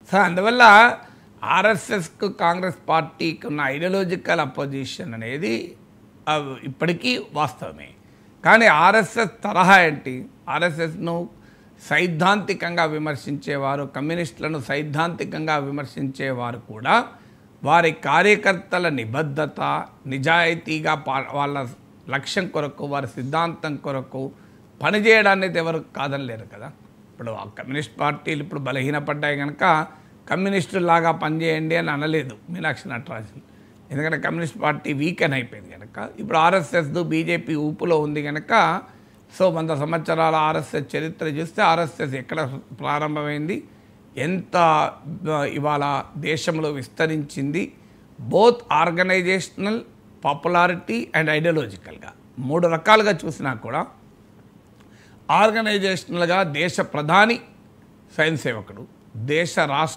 So అందువల్ల ఆర్ఎస్ఎస్కు కాంగ్రెస్ పార్టీకి ఉన్న ఐడియాలజికల్ అపోజిషన్ అనేది ఇప్పటికీ వాస్తవమే. కానీ ఆర్ఎస్ఎస్ తరహా ఏంటి? ఆర్ఎస్ఎస్ను సైద్ధాంతికంగా విమర్శించేవారు, కమ్యూనిస్టులను సైద్ధాంతికంగా విమర్శించేవారు కూడా వారి కార్యకర్తల నిబద్ధత, నిజాయితీగా వాళ్ళ లక్ష్యం కొరకు, వారి సిద్ధాంతం కొరకు పనిచేయడానికి ఎవరు కాదనలేరు కదా. ఇప్పుడు కమ్యూనిస్ట్ పార్టీలు ఇప్పుడు బలహీనపడ్డాయి కనుక కమ్యూనిస్టులాగా పనిచేయండి అని అనలేదు మీనాక్షి నటరాజన్. ఎందుకంటే కమ్యూనిస్ట్ పార్టీ వీకెన్ అయిపోయింది కనుక. ఇప్పుడు ఆర్ఎస్ఎస్ బీజేపీ ఊపులో ఉంది కనుక సో 100 సంవత్సరాల ఆర్ఎస్ఎస్ చరిత్ర చూస్తే ఆర్ఎస్ఎస్ ఎక్కడ ప్రారంభమైంది, ఎంత ఇవాళ దేశంలో విస్తరించింది, బోత్ ఆర్గనైజేషనల్, పాపులారిటీ అండ్ ఐడియాలజికల్గా 3 రకాలుగా చూసినా కూడా ఆర్గనైజేషనల్గా దేశ ప్రధాని స్వయం సేవకుడు, దేశ రాష్ట్ర